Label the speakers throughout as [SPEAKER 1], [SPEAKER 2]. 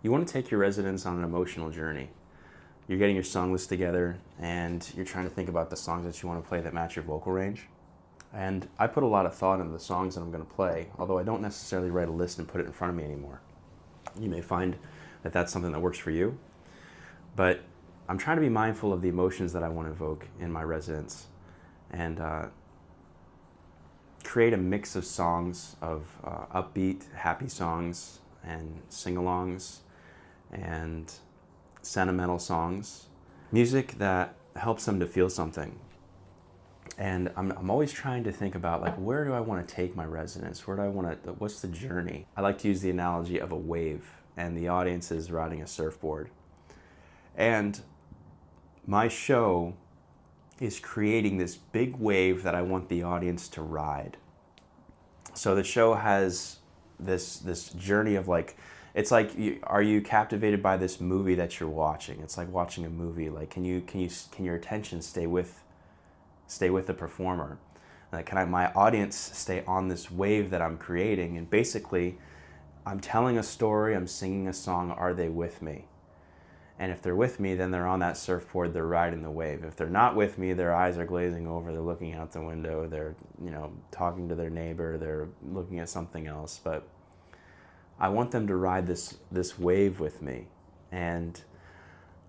[SPEAKER 1] You want to take your residents on an emotional journey. You're getting your song list together and you're trying to think about the songs that you want to play that match your vocal range. And I put a lot of thought into the songs that I'm going to play, although I don't necessarily write a list and put it in front of me anymore. You may find that that's something that works for you, but I'm trying to be mindful of the emotions that I want to evoke in my residents and create a mix of songs of upbeat, happy songs and sing-alongs and sentimental songs, music that helps them to feel something. And I'm always trying to think about, like, where do I want to take my residents? Where do I want to, what's the journey? I like to use the analogy of a wave and the audience is riding a surfboard. And my show is creating this big wave that I want the audience to ride. So the show has this journey of, like, it's like, are you captivated by this movie that you're watching? It's like watching a movie. Like, can your attention stay with the performer? Like, can my audience stay on this wave that I'm creating? And basically, I'm telling a story, I'm singing a song. Are they with me? And if they're with me, then they're on that surfboard, they're riding the wave. If they're not with me, their eyes are glazing over, they're looking out the window, they're, talking to their neighbor, they're looking at something else. But I want them to ride this wave with me. And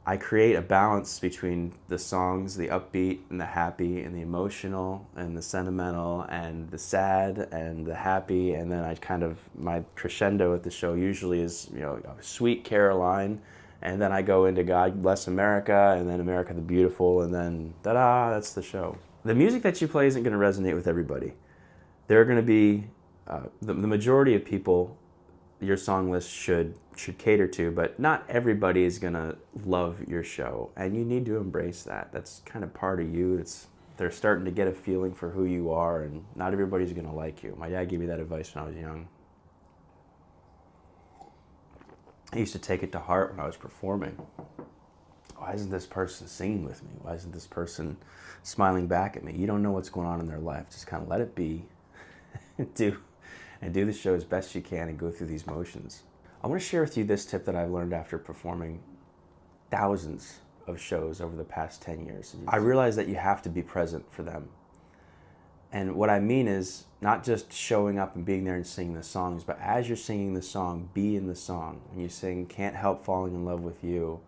[SPEAKER 1] I create a balance between the songs, the upbeat and the happy and the emotional and the sentimental and the sad and the happy. And then my crescendo at the show usually is, Sweet Caroline. And then I go into God Bless America, and then America the Beautiful, and then ta-da, that's the show. The music that you play isn't going to resonate with everybody. There are going to be, the majority of people your song list should cater to, but not everybody is going to love your show, and you need to embrace that. That's kind of part of you. They're starting to get a feeling for who you are, and not everybody's going to like you. My dad gave me that advice when I was young. I used to take it to heart when I was performing. Why isn't this person singing with me? Why isn't this person smiling back at me? You don't know what's going on in their life. Just kind of let it be. do the show as best you can and go through these motions. I want to share with you this tip that I've learned after performing thousands of shows over the past 10 years. I realized that you have to be present for them. And what I mean is not just showing up and being there and singing the songs, but as you're singing the song, be in the song. When you sing Can't Help Falling in Love with You,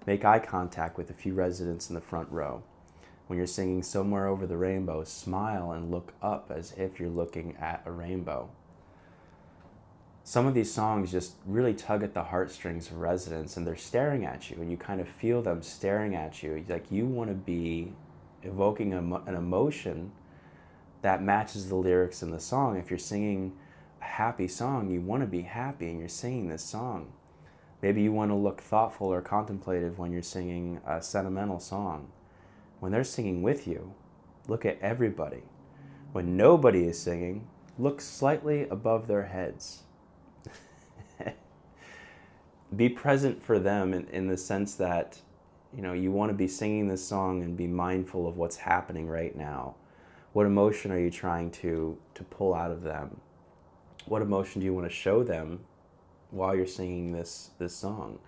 [SPEAKER 1] make eye contact with a few residents in the front row. When you're singing Somewhere Over the Rainbow, smile and look up as if you're looking at a rainbow. Some of these songs just really tug at the heartstrings of residents, and they're staring at you, and you kind of feel them staring at you. Like, you want to be evoking an emotion that matches the lyrics in the song. If you're singing a happy song, you want to be happy and you're singing this song. Maybe you want to look thoughtful or contemplative when you're singing a sentimental song. When they're singing with you, look at everybody. When nobody is singing, look slightly above their heads. Be present for them in the sense that, you want to be singing this song and be mindful of what's happening right now. What emotion are you trying to pull out of them? What emotion do you want to show them while you're singing this song?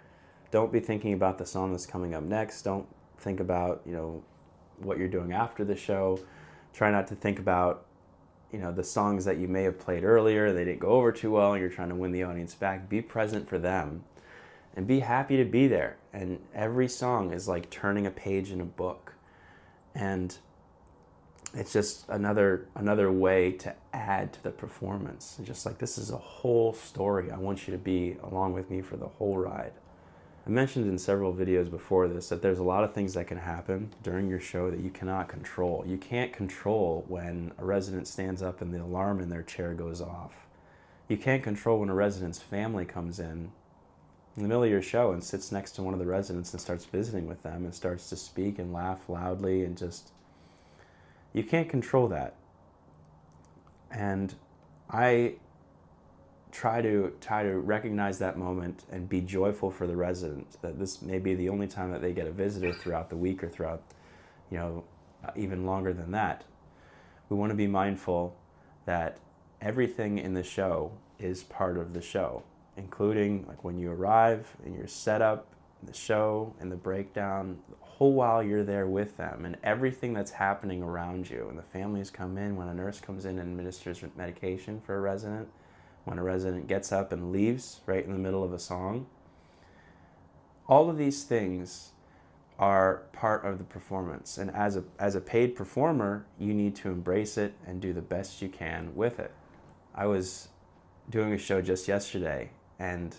[SPEAKER 1] Don't be thinking about the song that's coming up next. Don't think about, what you're doing after the show. Try not to think about, the songs that you may have played earlier. They didn't go over too well and you're trying to win the audience back. Be present for them and be happy to be there. And every song is like turning a page in a book. And it's just another way to add to the performance. And just like, this is a whole story. I want you to be along with me for the whole ride. I mentioned in several videos before this that there's a lot of things that can happen during your show that you cannot control. You can't control when a resident stands up and the alarm in their chair goes off. You can't control when a resident's family comes in the middle of your show and sits next to one of the residents and starts visiting with them and starts to speak and laugh loudly and just... You can't control that. And I try to recognize that moment and be joyful for the resident, that this may be the only time that they get a visitor throughout the week or throughout, even longer than that. We want to be mindful that everything in the show is part of the show. including like when you arrive and your setup, the show and the breakdown, the whole while you're there with them and everything that's happening around you. And the families come in, when a nurse comes in and administers medication for a resident, when a resident gets up and leaves right in the middle of a song. All of these things are part of the performance. And as a paid performer, you need to embrace it and do the best you can with it. I was doing a show just yesterday, and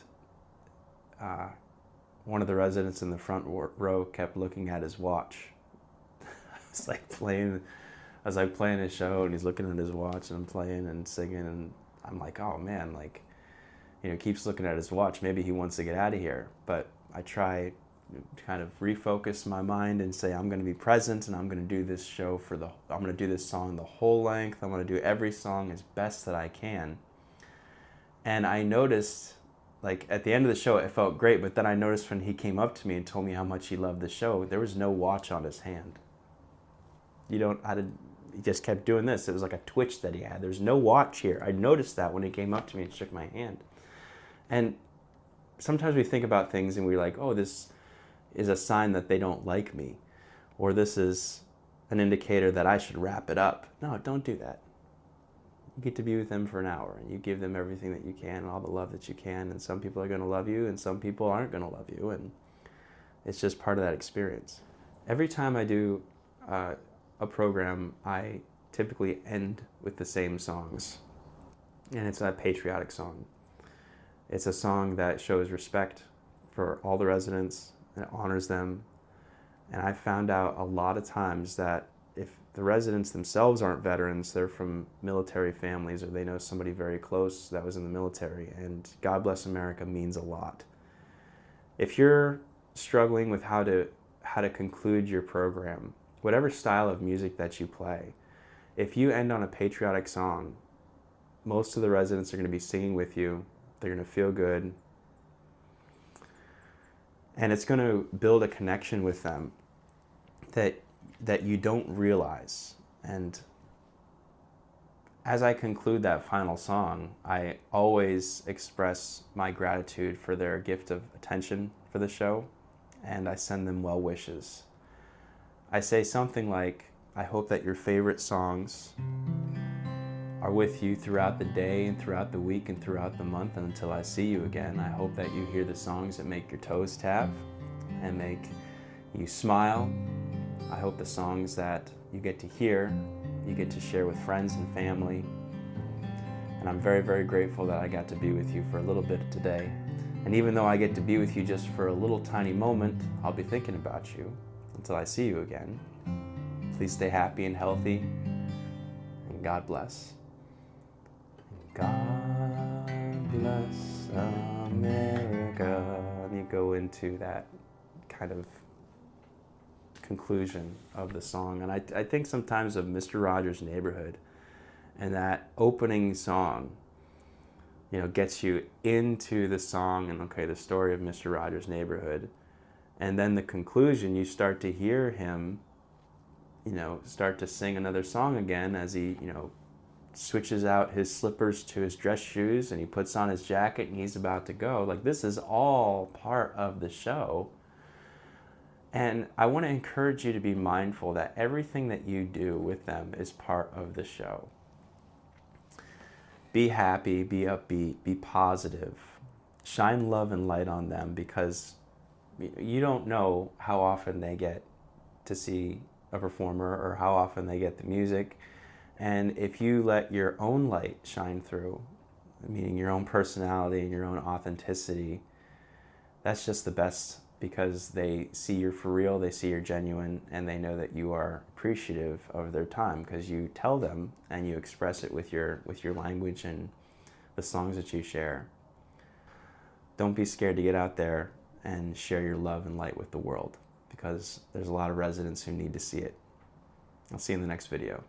[SPEAKER 1] one of the residents in the front row kept looking at his watch. I was like playing a show, and he's looking at his watch, and I'm playing and singing, and I'm like, oh man, like, you know, keeps looking at his watch. Maybe he wants to get out of here. But I try to kind of refocus my mind and say, I'm going to be present, and I'm going to do this show I'm going to do this song the whole length. I'm going to do every song as best that I can. And I noticed, like, at the end of the show, it felt great, but then I noticed when he came up to me and told me how much he loved the show, there was no watch on his hand. He just kept doing this. It was like a twitch that he had. There's no watch here. I noticed that when he came up to me and shook my hand. And sometimes we think about things and we're like, oh, this is a sign that they don't like me, or this is an indicator that I should wrap it up. No, don't do that. You get to be with them for an hour, and you give them everything that you can, and all the love that you can, and some people are going to love you, and some people aren't going to love you, and it's just part of that experience. Every time I do a program, I typically end with the same songs, and it's a patriotic song. It's a song that shows respect for all the residents and honors them, and I found out a lot of times that if the residents themselves aren't veterans, they're from military families, or they know somebody very close that was in the military, and God Bless America means a lot. If you're struggling with how to conclude your program, whatever style of music that you play, if you end on a patriotic song, most of the residents are going to be singing with you. They're going to feel good, and it's going to build a connection with them that you don't realize. And as I conclude that final song, I always express my gratitude for their gift of attention for the show, and I send them well wishes. I say something like, I hope that your favorite songs are with you throughout the day and throughout the week and throughout the month, and until I see you again. I hope that you hear the songs that make your toes tap and make you smile. I hope the songs that you get to hear, you get to share with friends and family. And I'm very, very grateful that I got to be with you for a little bit today. And even though I get to be with you just for a little tiny moment, I'll be thinking about you until I see you again. Please stay happy and healthy, and God bless. God bless America. And you go into that kind of conclusion of the song. And I think sometimes of Mr. Rogers' Neighborhood, and that opening song, you know, gets you into the song and, okay, the story of Mr. Rogers' Neighborhood. And then the conclusion, you start to hear him, you know, start to sing another song again as he, you know, switches out his slippers to his dress shoes, and he puts on his jacket and he's about to go. Like, this is all part of the show. And I want to encourage you to be mindful that everything that you do with them is part of the show. Be happy, be upbeat, be positive. Shine love and light on them, because you don't know how often they get to see a performer or how often they get the music. And if you let your own light shine through, meaning your own personality and your own authenticity, that's just the best, because they see you're for real, they see you're genuine, and they know that you are appreciative of their time because you tell them and you express it with your language and the songs that you share. Don't be scared to get out there and share your love and light with the world, because there's a lot of residents who need to see it. I'll see you in the next video.